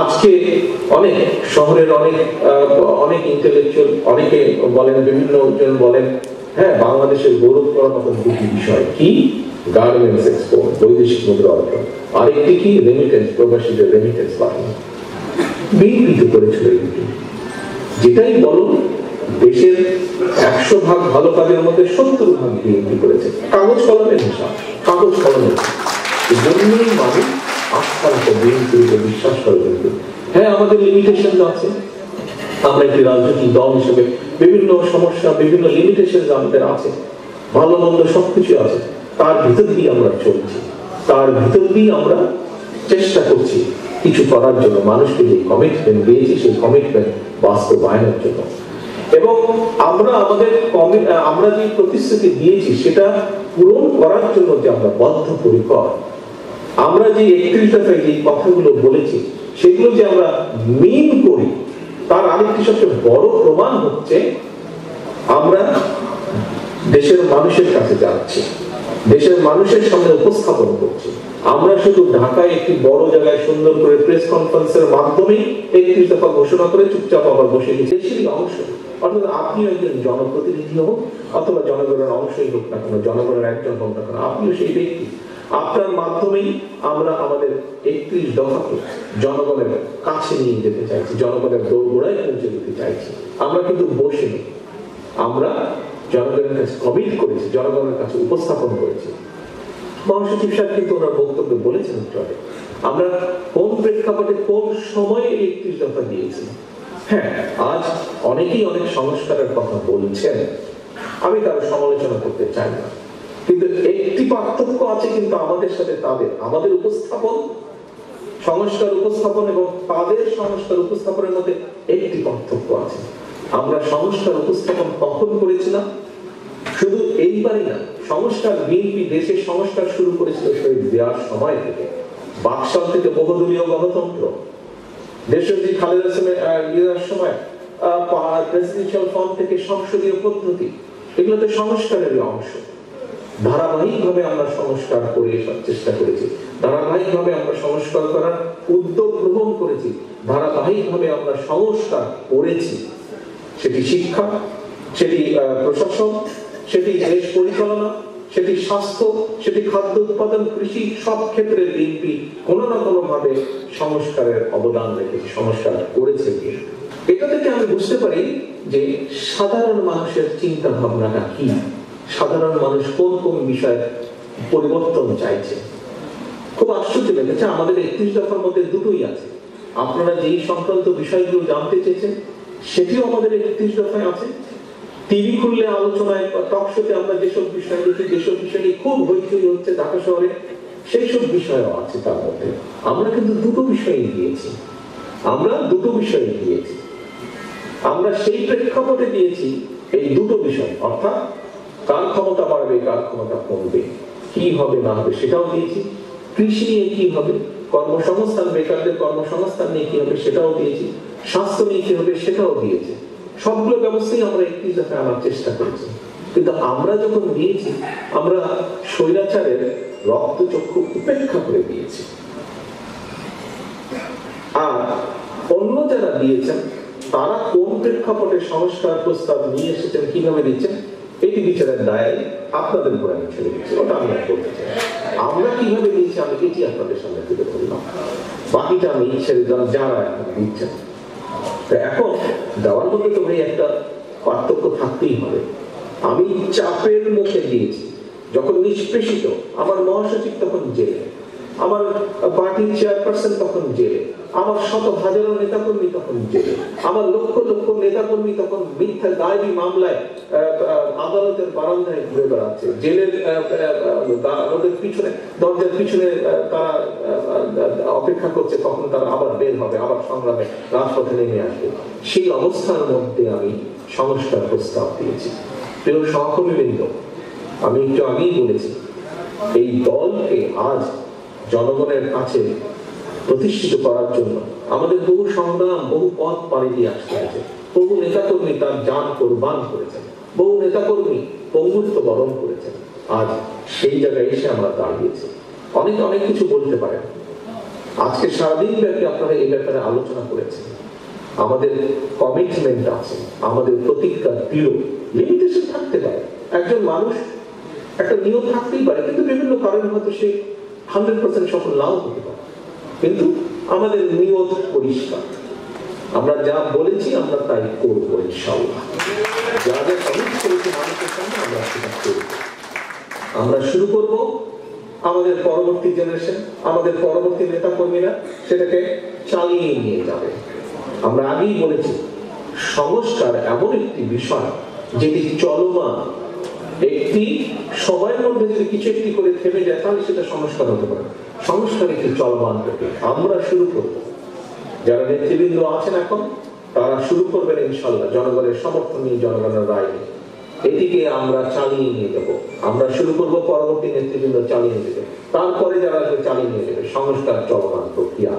আজকে অনেক শহরের অনেক ইন্টেলেকচুয়াল, অনেকে বলেন, বিভিন্ন জন বলেন, হ্যাঁ বাংলাদেশের গৌরব করার মতো দুটি বিষয় কি, গার্মেন্টস এক্সপোর্ট, বৈদেশিক মুদ্রা অর্জন, আরেকটি কি রেমিটেন্স, প্রবাসীদের রেমিটেন্স বাড়ানো। বিকৃত করেছিল এই দুটি। যেটাই বলুন, দেশের 100 ভাগ ভালো কাজের মধ্যে 70 ভাগ বিএনপি করেছে। কাগজ কলমের হিসাব, কাগজ কলমের এই জন্যই মানুষ আস্থার উপর বিএনপিকে বিশ্বাস করে। কিন্তু হ্যাঁ আমাদের লিমিটেশন আছে, আমরা একটি রাজনৈতিক দল হিসেবে বিভিন্ন সমস্যা, বিভিন্ন লিমিটেশন আমাদের আছে, ভালো মন্দ সবকিছু আছে, তার ভিতর দিয়ে আমরা চলছি, তার ভিতর দিয়ে আমরা চেষ্টা করছি কিছু করার জন্য, মানুষকে যে কমিটমেন্ট দিয়েছি সেই কমিটমেন্ট বাস্তবায়নের জন্য। এবং আমরা যে প্রতিশ্রুতি দিয়েছি সেটা পূরণ করার জন্য যে আমরা বদ্ধপরিকর, আমরা যে 31 দফায় যে কথাগুলো বলেছি সেগুলো যে আমরা মিন করি, তার আরেকটি সবচেয়ে বড় প্রমাণ হচ্ছে আমরা দেশের মানুষের কাছে যাচ্ছি, দেশের মানুষের সামনে উপস্থাপন করছি। আমরা শুধু ঢাকায় একটি বড় জায়গায় সুন্দর করে প্রেস কনফারেন্সের মাধ্যমে 31 দফা ঘোষণা করে চুপচাপ আবার বসে গেছি। দেশেরই অংশ, অর্থাৎ আপনিও একজন জনপ্রতিনিধি হোক অথবা জনগণের অংশই হোক না কেন, জনগণের একজন হোক না কেন, আপনিও সেই ব্যক্তি। আপনার মাধ্যমেই আমরা আমাদের 31 দফাকে জনগণের কাছে নিয়ে যেতে চাইছি, জনগণের দোরগোড়ায় পৌঁছে দিতে চাইছি। আমরা কিন্তু বসে নেই, আমরা জনগণের কাছে কমিট করেছি, জনগণের কাছে উপস্থাপন করেছি। মহাসচিব সাহেব কিন্তু ওনার বক্তব্য বলেছেন আমরা কোন প্রেক্ষাপটে কোন সময়ে 31 দফা দিয়েছি। হ্যাঁ আজ অনেকেই অনেক সংস্কারের কথা বলছেন, আমি তার সমালোচনা করতে চাই না, কিন্তু একটি পার্থক্য আছে কিন্তু আমাদের সাথে তাদের, আমাদের উপস্থাপন, সংস্কার উপস্থাপন এবং তাদের সংস্কার উপস্থাপনের মধ্যে একটি পার্থক্য আছে। আমরা সংস্কার উপস্থাপন কখন করেছিলাম, শুধু এইবারই না, সংস্কার বিএনপি দেশের সংস্কার শুরু করেছিল শহীদ জিয়ার সময় থেকে, বাকশাল থেকে বহুদলীয় গণতন্ত্র, দেশজি খালেদা জিয়ার সময় প্রেসিডেন্সিয়াল ফর্ম থেকে সংসদীয় পদ্ধতি, এগুলো তো সংস্কারের অংশ। ধারাবাহিকভাবে আমরা সংস্কার করে চেষ্টা করেছি, ধারাবাহিকভাবে আমরা সংস্কার করার উদ্যোগ গ্রহণ করেছি, ধারাবাহিকভাবে আমরা সংস্কার করেছি। সেটি শিক্ষা, সেটি প্রশাসন, সেটি দেশ পরিচালনা, সেটি স্বাস্থ্য, সেটি খাদ্য উৎপাদন, কৃষি, সব ক্ষেত্রে বিএনপি কোনো না কোনো ভাবে সংস্কারের অবদান রেখেছে, সংস্কার করেছে। এটা থেকে আমি বুঝতে পারি যে সাধারণ মানুষের চিন্তা ভাবনাটা কি, সাধারণ মানুষ কোন কোন বিষয়ে পরিবর্তন চাইছে। খুব আশ্চর্য লেগেছে, আমাদের 31 দফার মধ্যে দুটোই আছে। আপনারা যেই সংক্রান্ত বিষয়গুলো জানতে চেয়েছেন সেটিও আমাদের 31 দফায় আছে। টিভি খুললে আলোচনায়, টক শোতে আমরা যেসব বিষয় দেখি, যেসব বিষয় নিয়ে খুব হইচই হচ্ছে ঢাকা শহরে, সেই সব বিষয়ও আছে তার মধ্যে। আমরা কিন্তু দুটো বিষয়ই দিয়েছি, আমরা দুটো বিষয় দিয়েছি, আমরা সেই প্রেক্ষাপটে দিয়েছি এই দুটো বিষয়, অর্থাৎ কার ক্ষমতা বাড়বে, কার ক্ষমতা কমবে, কি হবে না হবে সেটাও দিয়েছি, কৃষি নিয়ে কি হবে, কর্মসংস্থান, বেকারদের কর্মসংস্থান নিয়ে কি হবে সেটাও দিয়েছি, স্বাস্থ্য নিয়ে কি হবে সেটাও দিয়েছি। সবগুলো ব্যবস্থাই আমরা 31 দফায় আনার চেষ্টা করেছি। কিন্তু আমরা যখন দিয়েছি, আমরা স্বৈরাচারের রক্তচক্ষু উপেক্ষা করে দিয়েছি। আর অন্য যারা দিয়েছেন তারা কোন প্রেক্ষাপটে সংস্কার প্রস্তাব নিয়ে এসেছেন, কিভাবে দিচ্ছেন, এটি বিচারের দায় আপনাদের উপর আমি ছেড়ে দিচ্ছি, ওটা আমি বলতে চাই। আমরা কিভাবে দিয়েছি আমি এটি আপনাদের সামনে তুলে ধরলাম, বাকিটা আমি ছেড়ে দিলাম যারা এখন দিচ্ছেন। এখন দেওয়ার মধ্যে তো ভাই একটা পার্থক্য থাকতেই হবে। আমি চাপের মুখে দিয়েছি, যখন নিষ্পেষিত, আমার মহাসচিব তখন জেলে, আমার পার্টির চেয়ারপারসন তখন জেলে, আমার শত হাজারো নেতাকর্মী তখন জেলে, আমার লক্ষ লক্ষ নেতাকর্মী তখন মিথ্যা দায়ী মামলায় আদালতের বারান্দায় ঘুরে বেড়াচ্ছে, জেলের পিছনে, দরজার পিছনে তারা অপেক্ষা করছে কখন তারা আবার বের হবে, আবার সংগ্রামে রাজপথে নেমে আসবে। সেই অবস্থার মধ্যে আমি সংস্কার প্রস্তাব দিয়েছি। প্রিয় সহকর্মীবৃন্দ, আমি একটু আগেই বলেছি, এই দলকে আজ জনগণের কাছে প্রতিষ্ঠিত করার জন্য আমাদের বহু সংগ্রাম, বহু পথ পাড়ি দিয়ে আসতে হয়েছে। বহু নেতাকর্মী তার জান কোরবান করেছেন, বহু নেতাকর্মী পঙ্গুত্ব বরণ করেছেন। আজ সেই জায়গায় এসে আমরা দাঁড়িয়েছি। অনেক কিছু বলতে পারেন, আজকে সারাদিন ব্যাপী আপনারা এই ব্যাপারে আলোচনা করেছেন। আমাদের কমিটমেন্ট আছে, আমাদের প্রতিজ্ঞা দৃঢ়। লিমিটেশন থাকতে পারে, একজন মানুষ একটা নিয়ম থাকতেই পারে, কিন্তু বিভিন্ন কারণে হয়তো সে 100% সফল নাও হতে পারে, কিন্তু আমাদের নিয়ত পরিষ্কার। আমরা যা বলেছি আমরা তাই করবো ইনশাআল্লাহ। যা যা কমিট করেছি মানুষের সামনে আমরা সেটা করব। আমরা শুরু করব, আমাদের পরবর্তী জেনারেশন, আমাদের পরবর্তী নেতা কর্মীরা সেটাকে চালিয়ে নিয়ে যাবে। আমরা আগেই বলেছি সংস্কার এমন একটি বিষয় যেটি চলমান, একটি সময়ের মধ্যে যদি কিছু একটি করে থেমে যায় তাহলে সেটা সংস্কার হতে পারে। সংস্কার একটি চলমান প্রক্রিয়া। আমরা শুরু করব, যারা নেতৃবৃন্দ আছেন এখন তারা শুরু করবেন ইনশাআল্লাহ, জনগণের সমর্থন নিয়ে, জনগণের রায় নিয়ে। এটিকে আমরা চালিয়ে নিয়ে যাব। আমরা শুরু করব, পরবর্তী নেতৃবৃন্দ চালিয়ে নিয়ে যাবে, তারপরে যারা চালিয়ে নিয়ে যাবে। সংস্কার চলমান প্রক্রিয়া।